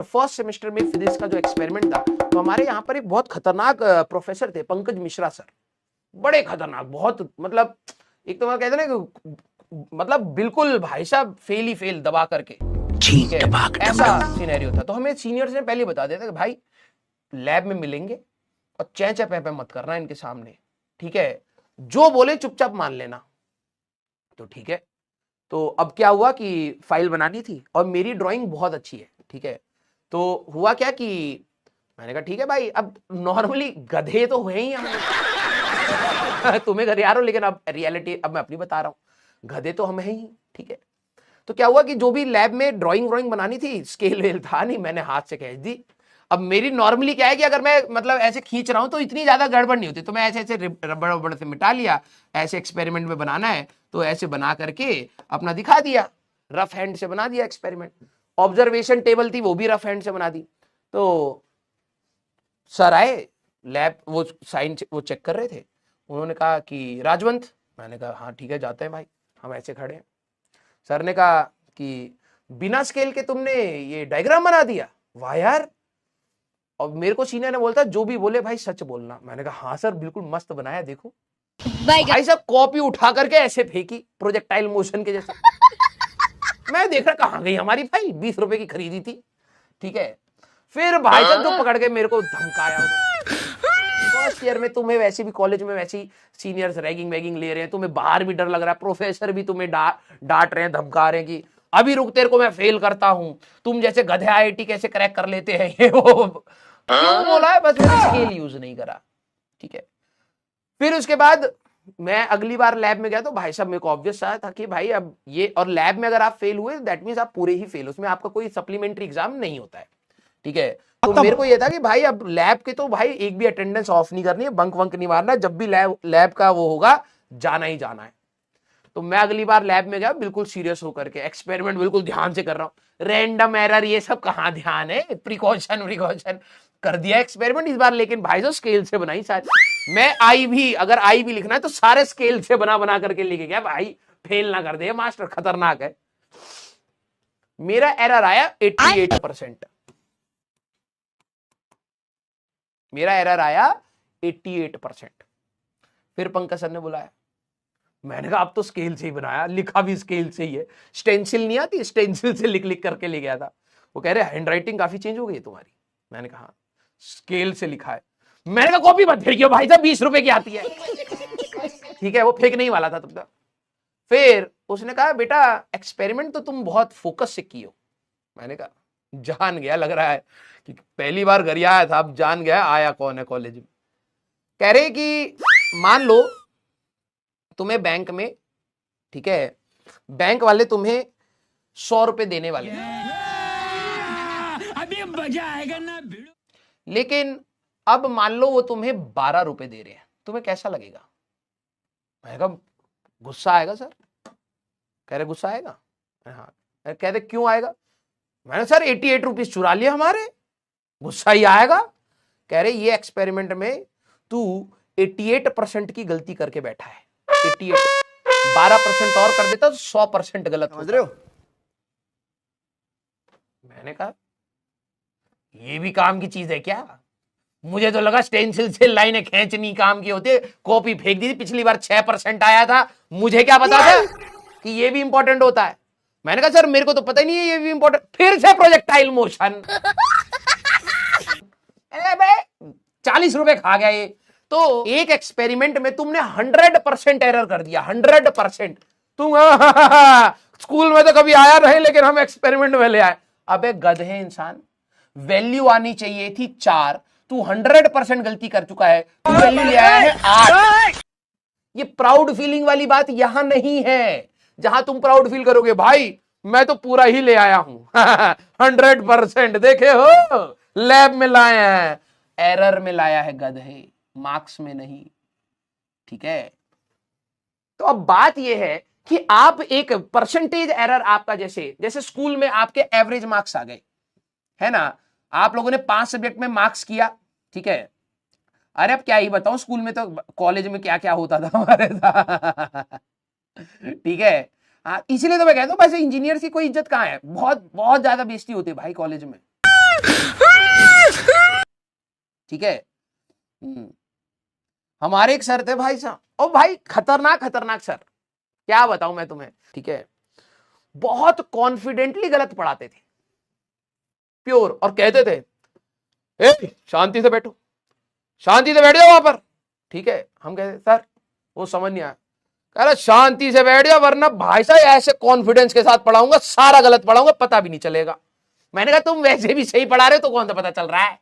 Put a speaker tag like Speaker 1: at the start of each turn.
Speaker 1: First semester में physics का जो एक्सपेरिमेंट था, तो हमारे यहाँ पर एक बहुत खतरनाक प्रोफेसर थे, पंकज मिश्रा सर। बड़े खतरनाक, बहुत मतलब एक तो मैं कहते ना कि मतलब बिल्कुल भाई साहब फेल ही फेल दबा करके, ठीक है, ऐसा सिनेरियो था। तो हमें सीनियर्स ने पहले बता दिया था कि भाई लैब में मिलेंगे और चै पे मत करना इनके सामने, ठीक है, जो बोले चुपचाप मान लेना। तो ठीक है, तो अब क्या हुआ कि फाइल बनानी थी और मेरी ड्राइंग बहुत अच्छी है, ठीक है। तो हुआ क्या कि मैंने कहा ठीक है भाई, अब नॉर्मली गधे तो हुए ही हम तुम्हें घर आ रहा हो, लेकिन अब रियलिटी अब मैं अपनी बता रहा हूं, गधे तो हम हैं ही, ठीक है। तो क्या हुआ कि जो भी लैब में ड्राइंग बनानी थी, स्केल वेल था नहीं, मैंने हाथ से खींच दी। अब मेरी नॉर्मली क्या है कि अगर मैं मतलब ऐसे खींच रहा हूं तो इतनी ज्यादा गड़बड़ नहीं होती, तो मैं ऐसे ऐसे रबड़ रबड़ से मिटा लिया, ऐसे एक्सपेरिमेंट में बनाना है तो ऐसे बना करके अपना दिखा दिया, रफ हैंड से बना दिया एक्सपेरिमेंट। ऑब्जर्वेशन टेबल थी वो भी रफ हैंड से बना दी। तो सर आए लैब, वो साइन वो चेक कर रहे थे, उन्होंने कहा कि राजवंत, मैंने कहा हाँ ठीक है जाते हैं भाई, हम ऐसे खड़े हैं। सर ने कहा कि बिना स्केल के तुमने ये डायग्राम बना दिया, वाह यार। और मेरे को सीनियर ने बोलता जो भी बोले भाई सच बोलना। मैंने कहा हाँ सर बिल्कुल मस्त बनाया, देखो भाई साहब कॉपी उठा करके ऐसे फेंकी प्रोजेक्टाइल मोशन के जैसे मैं देख रहा कहां गई हमारी फाइल, 20 रुपए की खरीदी थी, ठीक है। फिर भाई साहब जो पकड़ के मेरे को धमकाया फर्स्ट ईयर में, तुम्हें वैसे भी कॉलेज में वैसे ही सीनियर्स रैगिंग वैगिंग ले रहे हैं, तुम्हें बाहर भी डर लग रहा है, प्रोफेसर भी तुम्हें डांट रहे हैं, धमका रहे हैं कि अभी रुक तेरे को मैं फेल करता हूं, तुम जैसे गधे आईआईटी कैसे क्रैक कर लेते हैं ये वो। क्यों बोला है, बस मैंने स्केल यूज नहीं करा, ठीक है। फिर उसके बाद मैं अगली बार लैब में गया तो भाई साहब मेरे को ऑब्वियस आया था कि भाई अब ये, और लैब में अगर आप फेल हुए दैट मींस आप पूरे ही फेल, उसमें आपका कोई सप्लीमेंट्री एग्जाम नहीं होता है, ठीक है। तो मेरे को ये था कि भाई अब लैब के तो भाई एक भी अटेंडेंस ऑफ नहीं करनी है, बंक वंक नहीं मारना, जब भी लैब का वो होगा जाना ही जाना है। तो मैं अगली बार लैब में गया बिल्कुल सीरियस होकर के, एक्सपेरिमेंट बिल्कुल ध्यान से कर रहा हूं, रैंडम एरर ये सब कहां ध्यान है, प्रिकॉशन कर दिया एक्सपेरिमेंट इस बार, लेकिन भाई जो स्केल से बनाई सारी। मैं आई भी, अगर आई भी लिखना है तो सारे स्केल से बना करके लिखे गया भाई, फेल ना कर दे मास्टर, खतरनाक है। मेरा एरर आया 88%, मेरा एरर आया 88%। फिर पंकज सर ने बुलाया, मैंने कहा अब तो स्केल से ही बनाया, लिखा भी स्केल से ही है, स्टेंसिल नहीं आती, स्टेंसिल से लिख लिख करके ले गया था। वो कह रहे हैंडराइटिंग काफी चेंज हो गई तुम्हारी। मैंने कहा स्केल से लिखा है। मैंने कहा कॉपी मत फेंकियो भाई साहब, 20 रुपए की आती है, ठीक है। वो फेंकने ही वाला था तब तक। फिर उसने कहा बेटा एक्सपेरिमेंट तो तुम बहुत फोकस से की हो। मैंने कहा जान गया लग रहा है कि पहली बार घर आया था, अब जान गया आया कौन है कॉलेज में। कह रहे कि मान लो तुम्हें बैंक में, ठीक है, बैंक वाले तुम्हें 100 रुपए देने वाले, अभी मजा आएगा ना, लेकिन अब मान लो वो तुम्हें 12 रुपए दे रहे हैं, तुम्हें कैसा लगेगा? मैंने कहा गुस्सा आएगा सर। कह रहे गुस्सा आएगा? हाँ। कह रहे क्यों आएगा? मैंने सर 88 रुपीज चुरा लिया हमारे, गुस्सा ही आएगा। कह रहे ये एक्सपेरिमेंट में तू 88% की गलती करके बैठा है, 88, 12% और कर देता तो 100% गलत समझ रहे हो। मैंने कहा ये भी काम की चीज है क्या? मुझे तो लगा स्टेंसिल से लाइनें खींचनी काम की होती है, कॉपी फेंक दी थी, पिछली बार 6% आया था, मुझे क्या पता था कि ये भी इंपॉर्टेंट होता है। मैंने कहा सर मेरे को तो पता ही नहीं है ये भी इंपॉर्टेंट। फिर से प्रोजेक्टाइल मोशन 40 रुपए खा गया ये। तो एक एक्सपेरिमेंट में तुमने 100% एरर कर दिया, 100%। तुम स्कूल में तो कभी आया रहे, लेकिन हम एक्सपेरिमेंट में ले आए। अबे गधे इंसान, वैल्यू आनी चाहिए थी 4, तू 100% गलती कर चुका है, तू वैल्यू ले आया है 8। ये प्राउड फीलिंग वाली बात यहां नहीं है, जहां तुम प्राउड फील करोगे भाई मैं तो पूरा ही ले आया हूं 100%। देखे हो लैब में लाया है, एरर में लाया है गधे, मार्क्स में नहीं, ठीक है। तो अब बात यह है कि आप एक परसेंटेज एरर आपका, जैसे जैसे स्कूल में आपके एवरेज मार्क्स आ गए है ना, आप लोगों ने 5 सब्जेक्ट में मार्क्स किया, ठीक है। अरे अब क्या ही बताऊं, स्कूल में तो, कॉलेज में क्या क्या होता था हमारे साथ ठीक है। हाँ इसलिए तो मैं कहता हूं वैसे इंजीनियर की कोई इज्जत कहां है, बहुत बहुत ज्यादा बेइज्जती होती है भाई कॉलेज में, ठीक है। हमारे एक सर थे भाई साहब, ओ भाई खतरनाक खतरनाक सर, क्या बताऊं मैं तुम्हें। ठीक है, बहुत कॉन्फिडेंटली गलत पढ़ाते थे, प्योर, और कहते थे ए शांति से बैठो, शांति से बैठ जाओ वहां पर। ठीक है, हम कहते सर वो समझ नहीं आया, कह रहा शांति से बैठ जाओ वरना भाई साहब ऐसे कॉन्फिडेंस के साथ पढ़ाऊंगा, सारा गलत पढ़ाऊंगा, पता भी नहीं चलेगा। मैंने कहा तुम वैसे भी सही पढ़ा रहे हो तो कौन सा पता चल रहा है।